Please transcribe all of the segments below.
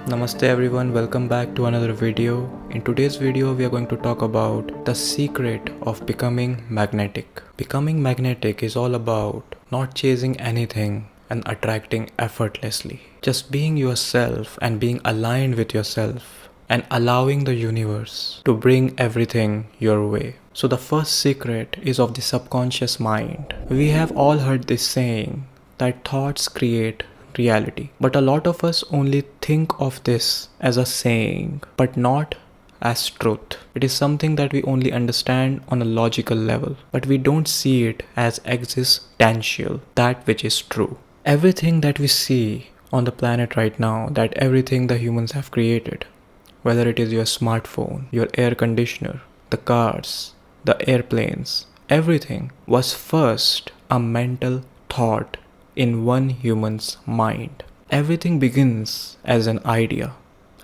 Namaste everyone, welcome back to another video. In today's video, we are going to talk about the secret of becoming magnetic. Becoming magnetic is all about not chasing anything and attracting effortlessly. Just being yourself and being aligned with yourself and allowing the universe to bring everything your way. So the first secret is of the subconscious mind. We have all heard this saying that thoughts create reality. But a lot of us only think of this as a saying, but not as truth. It is something that we only understand on a logical level, but we don't see it as existential, that which is true. Everything that we see on the planet right now, that everything the humans have created, whether it is your smartphone, your air conditioner, the cars, the airplanes, everything was first a mental thought in one human's mind. Everything begins as an idea,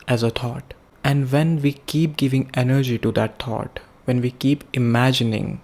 as a thought. And when we keep giving energy to that thought, when we keep imagining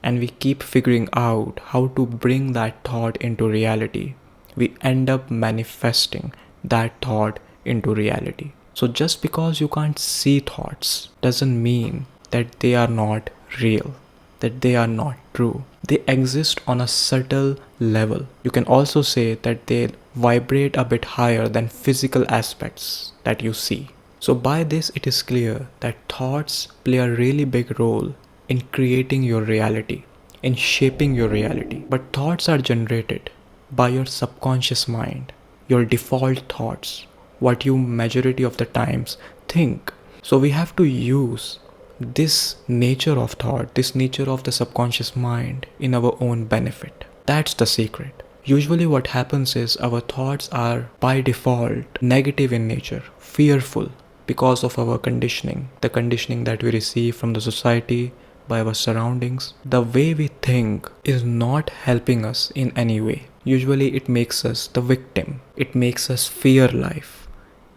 and we keep figuring out how to bring that thought into reality, we end up manifesting that thought into reality. So just because you can't see thoughts doesn't mean that they are not real, that they are not true. They exist on a subtle level. You can also say that they vibrate a bit higher than physical aspects that you see. So by this it is clear that thoughts play a really big role in creating your reality, in shaping your reality. But thoughts are generated by your subconscious mind, your default thoughts, what you majority of the times think. So we have to use this nature of thought, this nature of the subconscious mind in our own benefit. That's the secret. Usually what happens is our thoughts are by default negative in nature, fearful because of our conditioning, the conditioning that we receive from the society, by our surroundings. The way we think is not helping us in any way. Usually it makes us the victim. It makes us fear life.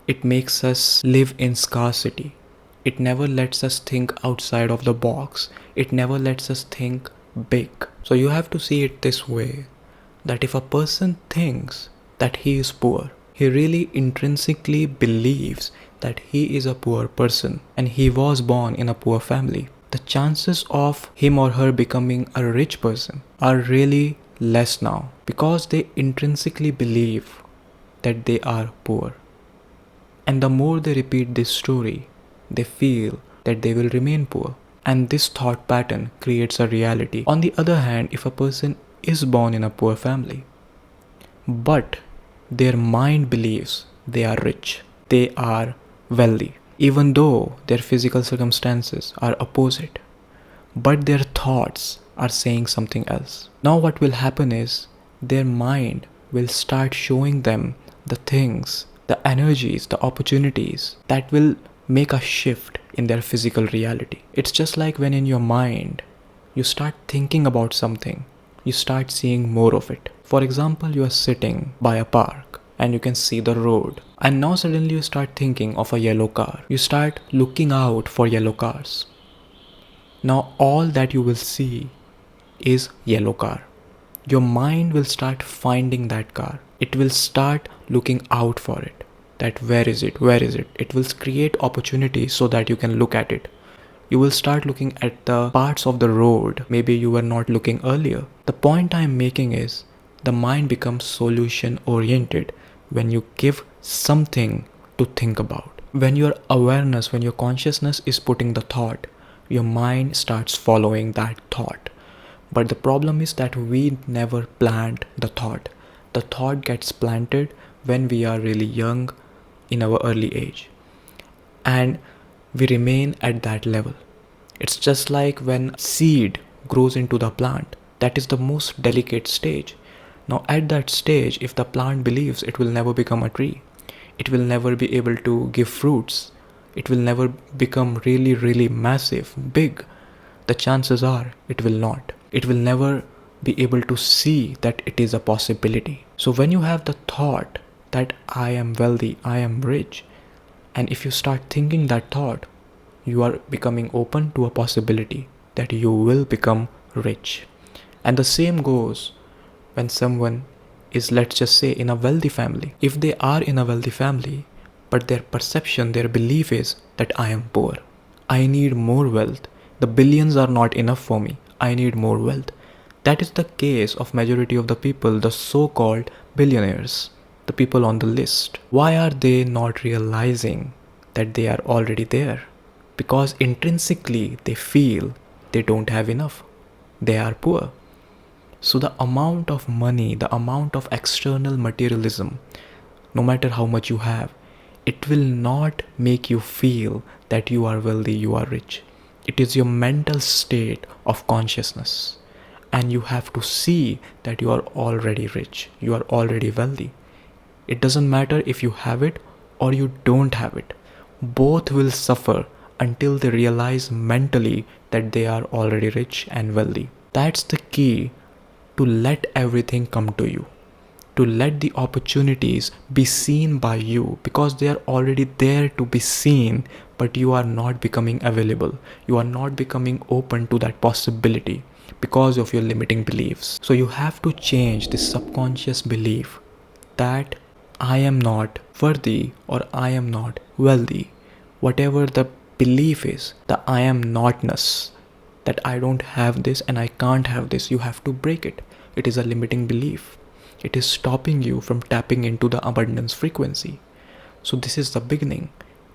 It makes us live in scarcity. It never lets us think outside of the box. It never lets us think big. So you have to see it this way, that if a person thinks that he is poor, he really intrinsically believes that he is a poor person and he was born in a poor family. The chances of him or her becoming a rich person are really less now because they intrinsically believe that they are poor. And the more they repeat this story, they feel that they will remain poor. And this thought pattern creates a reality. On the other hand, if a person is born in a poor family, but their mind believes they are rich, they are wealthy, even though their physical circumstances are opposite, but their thoughts are saying something else. Now what will happen is their mind will start showing them the things, the energies, the opportunities that will make a shift in their physical reality. It's just like when in your mind you start thinking about something, you start seeing more of it. For example, you are sitting by a park and you can see the road, and now suddenly you start thinking of a yellow car. You start looking out for yellow cars. Now all that you will see is yellow car. Your mind will start finding that car. It will start looking out for it. That where is it? It will create opportunities so that you can look at it. You will start looking at the parts of the road maybe you were not looking earlier. The point I am making is the mind becomes solution oriented when you give something to think about. When your awareness, when your consciousness is putting the thought, your mind starts following that thought. But the problem is that we never plant the thought. The thought gets planted when we are really young, in our early age, and we remain at that level. It's just like when seed grows into the plant. That is the most delicate stage. Now at that stage, if the plant believes it will never become a tree, it will never be able to give fruits, it will never become really massive, big, the chances are it will not. It will never be able to see that it is a possibility. So when you have the thought that I am wealthy, I am rich, and if you start thinking that thought, you are becoming open to a possibility that you will become rich. And the same goes when someone is, let's just say, in a wealthy family. If they are in a wealthy family, but their perception, their belief is that I am poor. I need more wealth. The billions are not enough for me. I need more wealth. That is the case of majority of the people, the so-called billionaires, the people on the list. Why are they not realizing that they are already there? Because intrinsically they feel they don't have enough. They are poor. So the amount of money, the amount of external materialism, no matter how much you have, it will not make you feel that you are wealthy, you are rich. It is your mental state of consciousness. And you have to see that you are already rich, you are already wealthy. It doesn't matter if you have it or you don't have it. Both will suffer until they realize mentally that they are already rich and wealthy. That's the key, to let everything come to you, to let the opportunities be seen by you, because they are already there to be seen, but you are not becoming available. You are not becoming open to that possibility because of your limiting beliefs. So you have to change this subconscious belief that I am not worthy or I am not wealthy. Whatever the belief is, the I am notness, that I don't have this and I can't have this, you have to break it. It is a limiting belief. It is stopping you from tapping into the abundance frequency. So this is the beginning.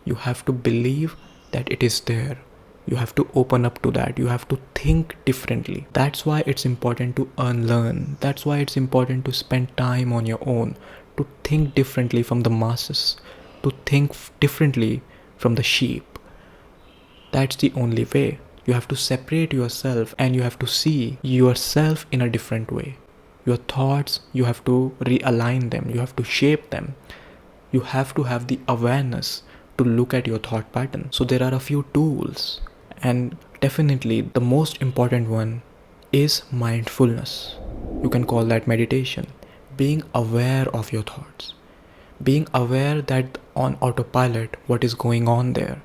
You have to believe that it is there. You have to open up to that. You have to think differently. That's why it's important to unlearn. That's why it's important to spend time on your own, to think differently from the masses, to think differently from the sheep. That's the only way. You have to separate yourself and you have to see yourself in a different way. Your thoughts, you have to realign them. You have to shape them. You have to have the awareness to look at your thought pattern. So there are a few tools, and definitely the most important one is mindfulness. You can call that meditation. Being aware of your thoughts. Being aware that on autopilot what is going on there.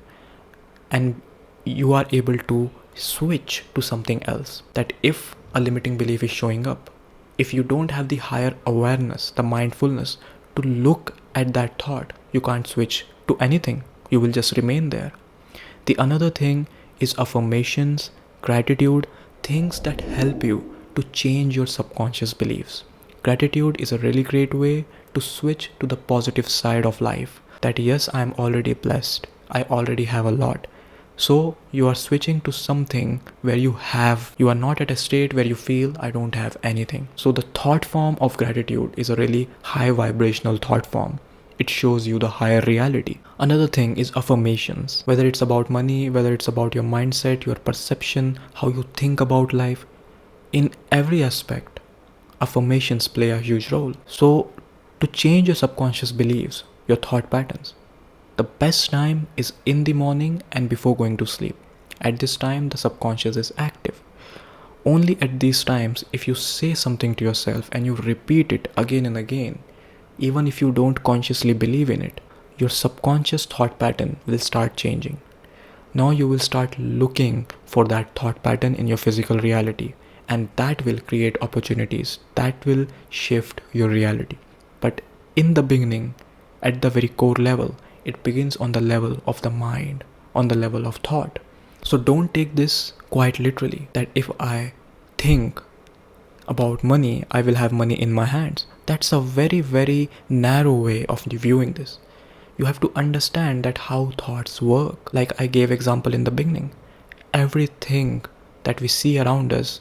And you are able to switch to something else. That if a limiting belief is showing up, if you don't have the higher awareness, the mindfulness to look at that thought, you can't switch to anything. You will just remain there. The another thing is affirmations, gratitude, things that help you to change your subconscious beliefs. Gratitude is a really great way to switch to the positive side of life. That yes, I am already blessed. I already have a lot. So you are switching to something where you are not at a state where you feel I don't have anything. So the thought form of gratitude is a really high vibrational thought form. It shows you the higher reality. Another thing is affirmations. Whether it's about money, whether it's about your mindset, your perception, how you think about life, in every aspect, affirmations play a huge role. So to change your subconscious beliefs, your thought patterns, the best time is in the morning and before going to sleep. At this time, the subconscious is active. Only at these times, if you say something to yourself and you repeat it again and again, even if you don't consciously believe in it, your subconscious thought pattern will start changing. Now you will start looking for that thought pattern in your physical reality, and that will create opportunities. That will shift your reality. But in the beginning, at the very core level, it begins on the level of the mind, on the level of thought. So don't take this quite literally, that if I think about money, I will have money in my hands. That's a very, very narrow way of viewing this. You have to understand that how thoughts work. Like I gave example in the beginning. Everything that we see around us,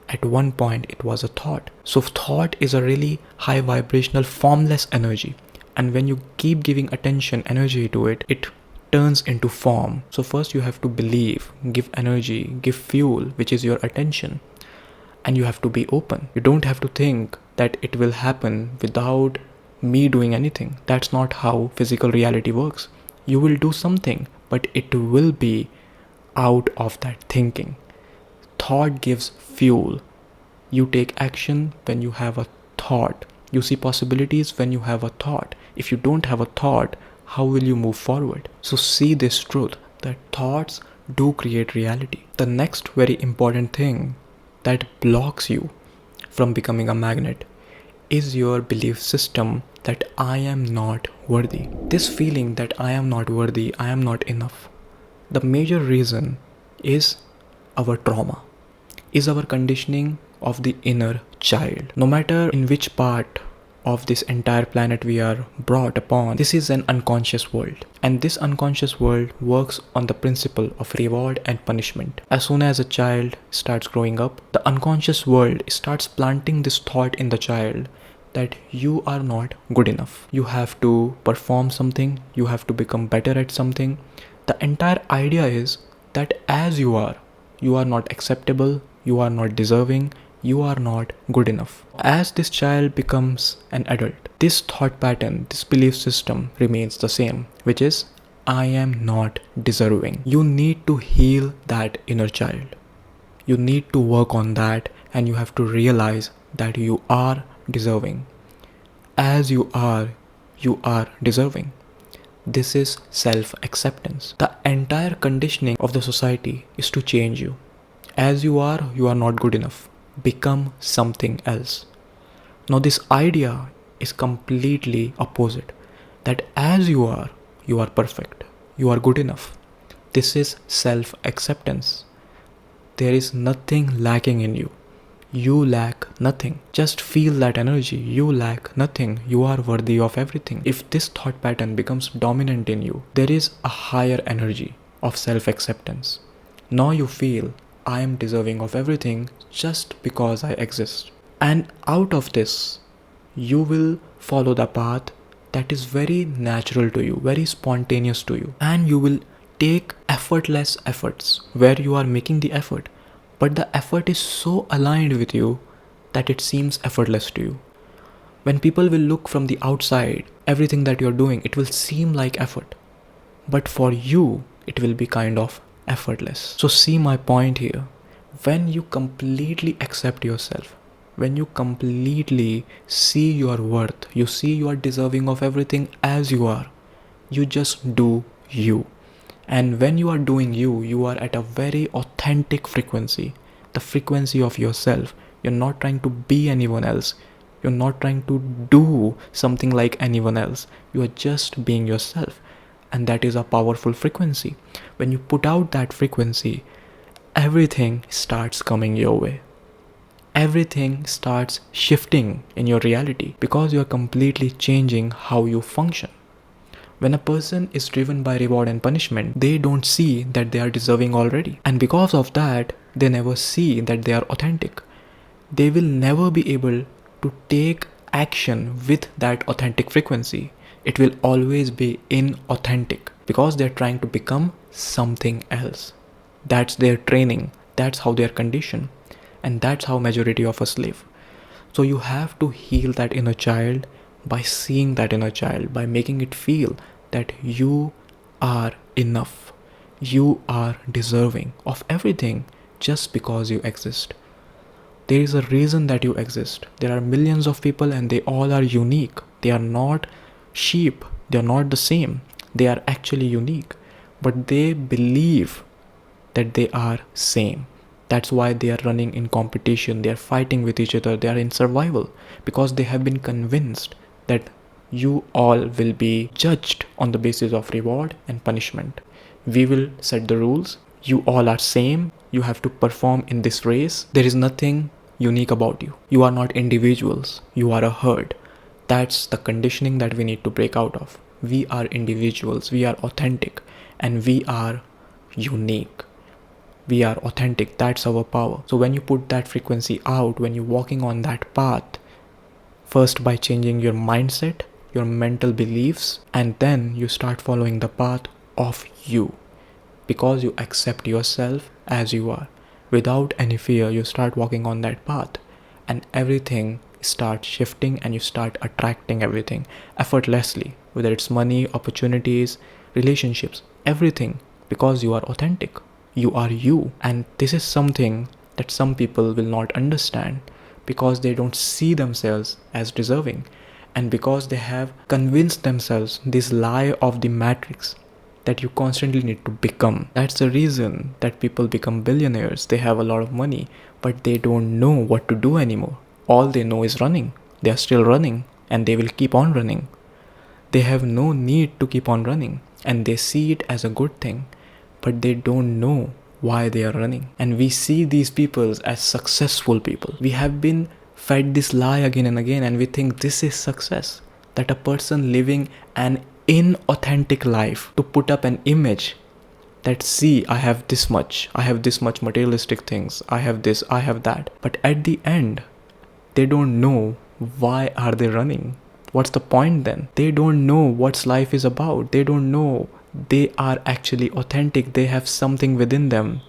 at one point it was a thought. So thought is a really high vibrational formless energy. And when you keep giving attention, energy to it, it turns into form. So first you have to believe, give energy, give fuel, which is your attention. And you have to be open. You don't have to think that it will happen without me doing anything. That's not how physical reality works. You will do something, but it will be out of that thinking. Thought gives fuel. You take action when you have a thought. You see possibilities when you have a thought. If you don't have a thought, how will you move forward? So see this truth, that thoughts do create reality. The next very important thing that blocks you from becoming a magnet is your belief system that I am not worthy. This feeling that I am not worthy, I am not enough. The major reason is our trauma, is our conditioning of the inner child. No matter in which part of this entire planet we are brought upon, this is an unconscious world. And this unconscious world works on the principle of reward and punishment. As soon as a child starts growing up, the unconscious world starts planting this thought in the child that you are not good enough. You have to perform something, you have to become better at something. The entire idea is that as you are not acceptable, you are not deserving, you are not good enough. As this child becomes an adult, this thought pattern, this belief system remains the same, which is I am not deserving. You need to heal that inner child. You need to work on that, and you have to realize that you are deserving. As you are deserving. This is self-acceptance. The entire conditioning of the society is to change you. As you are not good enough. Become something else. Now this idea is completely opposite. That as you are perfect. You are good enough. This is self-acceptance. There is nothing lacking in you. You lack nothing. Just feel that energy. You lack nothing. You are worthy of everything. If this thought pattern becomes dominant in you, there is a higher energy of self-acceptance. Now you feel I am deserving of everything just because I exist. And out of this, you will follow the path that is very natural to you, very spontaneous to you. And you will take effortless efforts where you are making the effort. But the effort is so aligned with you that it seems effortless to you. When people will look from the outside, everything that you're doing, it will seem like effort. But for you, it will be kind of effortless. So see my point here. When you completely accept yourself, when you completely see your worth, you see you are deserving of everything as you are, you just do you. And when you are doing you are at a very authentic frequency, the frequency of yourself. You're not trying to be anyone else. You're not trying to do something like anyone else. You are just being yourself. And that is a powerful frequency. When you put out that frequency, everything starts coming your way. Everything starts shifting in your reality because you're completely changing how you function. When a person is driven by reward and punishment, they don't see that they are deserving already. And because of that, they never see that they are authentic. They will never be able to take action with that authentic frequency. It will always be inauthentic because they're trying to become something else. That's their training. That's how they're conditioned. And that's how majority of us live. So you have to heal that inner child by seeing that inner child, by making it feel that you are enough. You are deserving of everything just because you exist. There is a reason that you exist. There are millions of people and they all are unique. They are not sheep. They are not the same. They are actually unique. But they believe that they are same. That's why they are running in competition. They are fighting with each other. They are in survival because they have been convinced that you all will be judged on the basis of reward and punishment. We will set the rules. You all are same. You have to perform in this race. There is nothing unique about you. You are not individuals. You are a herd. That's the conditioning that we need to break out of. We are individuals. We are authentic and we are unique. We are authentic. That's our power. So when you put that frequency out, when you're walking on that path, first by changing your mindset, your mental beliefs, and then you start following the path of you because you accept yourself as you are. Without any fear, you start walking on that path and everything starts shifting and you start attracting everything effortlessly, whether it's money, opportunities, relationships, everything, because you are authentic. You are you. And this is something that some people will not understand because they don't see themselves as deserving and because they have convinced themselves this lie of the matrix that you constantly need to become. That's the reason that people become billionaires. They have a lot of money, but they don't know what to do anymore. All they know is running. They are still running and they will keep on running. They have no need to keep on running and they see it as a good thing, but they don't know why they are running. And we see these people as successful people. We have been fed this lie again and again, and we think this is success. That a person living an inauthentic life to put up an image that, see, I have this much materialistic things, I have this, I have that. But at the end, they don't know why are they running. What's the point then? They don't know what life is about. They don't know they are actually authentic. They have something within them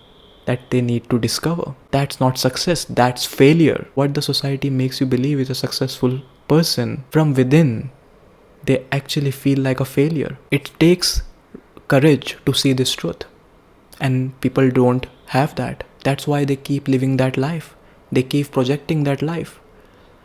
that they need to discover. That's not success, that's failure. What the society makes you believe is a successful person, from within, they actually feel like a failure. It takes courage to see this truth, and people don't have that. That's why they keep living that life. They keep projecting that life.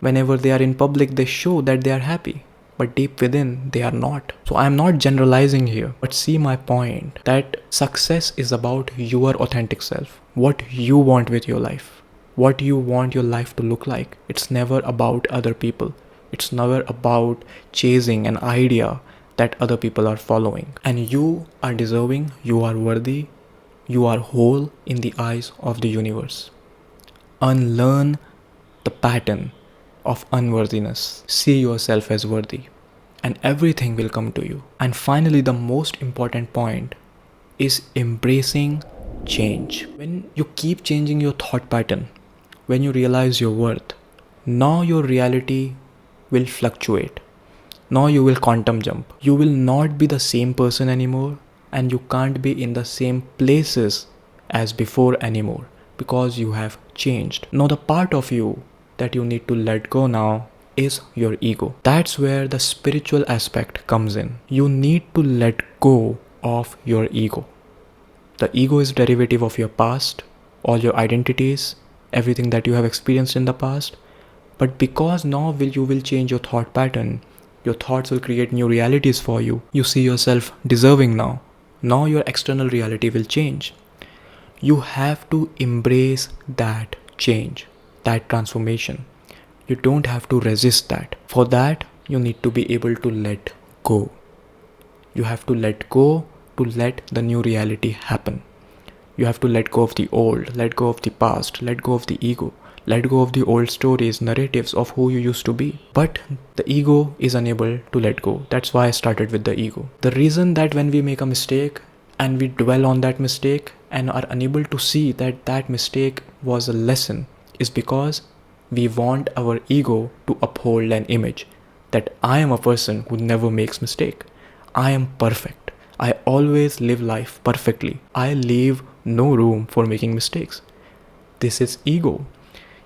Whenever they are in public, they show that they are happy, but deep within, they are not. So I am not generalizing here, but see my point, that success is about your authentic self, what you want with your life, what you want your life to look like. It's never about other people. It's never about chasing an idea that other people are following. And you are deserving, you are worthy, you are whole in the eyes of the universe. Unlearn the pattern of unworthiness. See yourself as worthy, and everything will come to you. And finally, the most important point is embracing change. When you keep changing your thought pattern, when you realize your worth, now your reality will fluctuate. Now you will quantum jump. You will not be the same person anymore, and you can't be in the same places as before anymore, because you have changed. Now the part of you that you need to let go now is your ego. That's where the spiritual aspect comes in. You need to let go of your ego. The ego is derivative of your past, all your identities, everything that you have experienced in the past. But because now you will change your thought pattern, your thoughts will create new realities for you. You see yourself deserving now. Now your external reality will change. You have to embrace that change, that transformation. You don't have to resist that. For that, you need to be able to let go. You have to let go to let the new reality happen. You have to let go of the old, let go of the past, let go of the ego, let go of the old stories, narratives of who you used to be. But the ego is unable to let go. That's why I started with the ego. The reason that when we make a mistake and we dwell on that mistake and are unable to see that that mistake was a lesson is because we want our ego to uphold an image that I am a person who never makes mistake. I am perfect. I always live life perfectly. I leave no room for making mistakes. This is ego.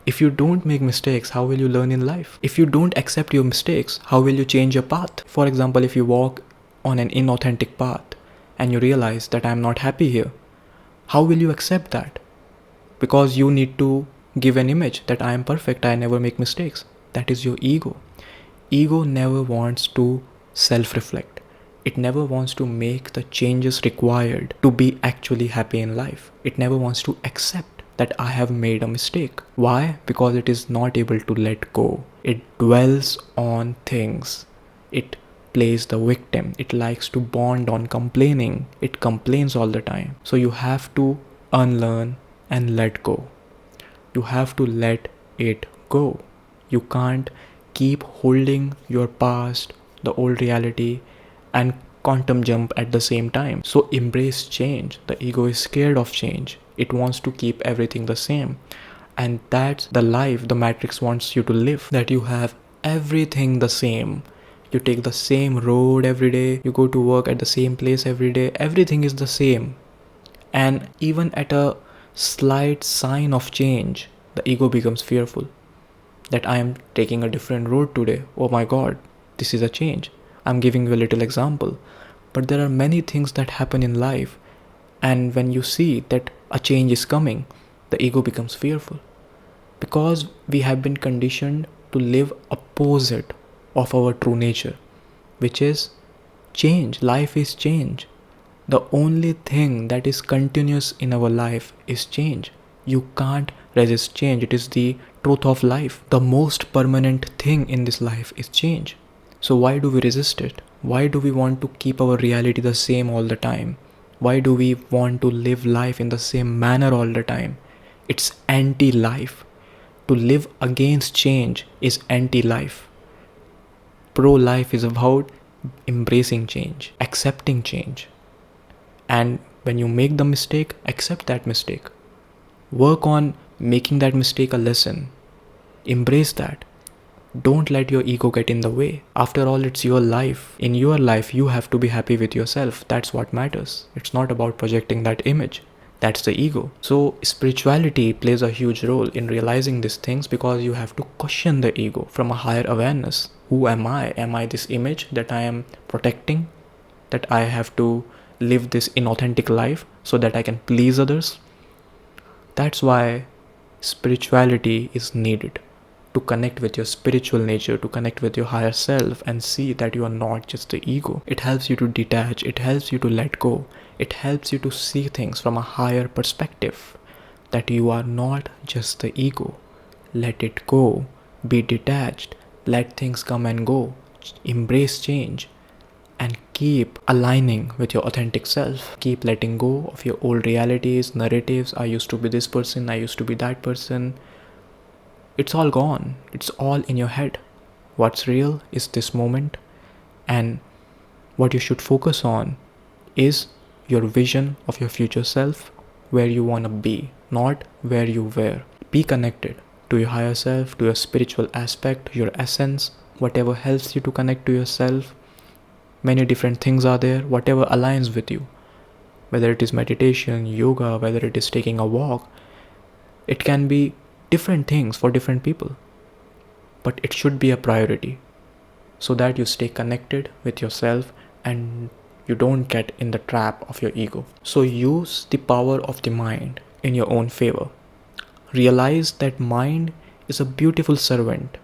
If you don't make mistakes, how will you learn in life? If you don't accept your mistakes, how will you change your path? For example, if you walk on an inauthentic path and you realize that I am not happy here, how will you accept that? Because you need to give an image that I am perfect, I never make mistakes. That is your ego. Ego never wants to self-reflect. It never wants to make the changes required to be actually happy in life. It never wants to accept that I have made a mistake. Why? Because it is not able to let go. It dwells on things. It plays the victim. It likes to bond on complaining. It complains all the time. So you have to unlearn and let go. You have to let it go. You can't keep holding your past, the old reality, and quantum jump at the same time. So embrace change. The ego is scared of change. It wants to keep everything the same. And that's the life the Matrix wants you to live. That you have everything the same. You take the same road every day. You go to work at the same place every day. Everything is the same. And even at a slight sign of change, the ego becomes fearful. That I am taking a different road today. Oh my God, this is a change. I'm giving you a little example. But there are many things that happen in life. And when you see that a change is coming, the ego becomes fearful. Because we have been conditioned to live opposite of our true nature, which is change. Life is change. The only thing that is continuous in our life is change. You can't resist change. It is the truth of life. The most permanent thing in this life is change. So why do we resist it? Why do we want to keep our reality the same all the time? Why do we want to live life in the same manner all the time? It's anti-life. To live against change is anti-life. Pro-life is about embracing change, accepting change. And when you make the mistake, accept that mistake. Work on making that mistake a lesson. Embrace that. Don't let your ego get in the way. After all, it's your life. In your life, you have to be happy with yourself. That's what matters. It's not about projecting that image. That's the ego. So spirituality plays a huge role in realizing these things, because you have to question the ego from a higher awareness. Who am I? Am I this image that I am protecting? That I have to live this inauthentic life so that I can please others? That's why spirituality is needed. To connect with your spiritual nature, to connect with your higher self and see that you are not just the ego. It helps you to detach, it helps you to let go, it helps you to see things from a higher perspective, that you are not just the ego. Let it go, be detached, let things come and go, embrace change, and keep aligning with your authentic self. Keep letting go of your old realities, narratives. I used to be this person, I used to be that person. It's all gone. It's all in your head. What's real is this moment, and what you should focus on is your vision of your future self, where you want to be, not where you were. Be connected to your higher self, to your spiritual aspect, your essence, whatever helps you to connect to yourself. Many different things are there, whatever aligns with you. Whether it is meditation, yoga, whether it is taking a walk, it can be different things for different people. But it should be a priority, so that you stay connected with yourself and you don't get in the trap of your ego. So use the power of the mind in your own favor. Realize that mind is a beautiful servant,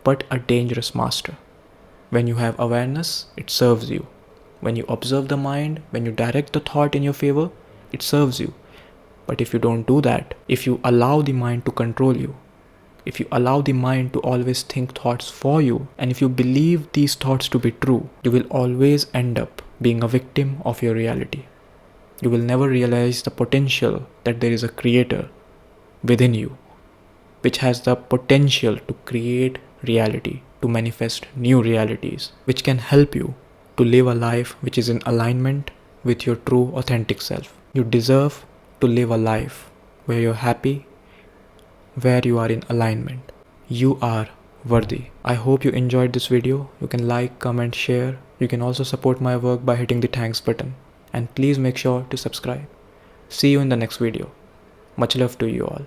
but a dangerous master. When you have awareness, it serves you. When you observe the mind, when you direct the thought in your favor, it serves you. But if you don't do that, if you allow the mind to control you, if you allow the mind to always think thoughts for you, and if you believe these thoughts to be true, you will always end up being a victim of your reality. You will never realize the potential that there is a creator within you, which has the potential to create reality, to manifest new realities, which can help you to live a life which is in alignment with your true authentic self. You deserve to live a life where you're happy, where you are in alignment. You are worthy. I hope you enjoyed this video. You can like, comment, share. You can also support my work by hitting the thanks button. And please make sure to subscribe. See you in the next video. Much love to you all.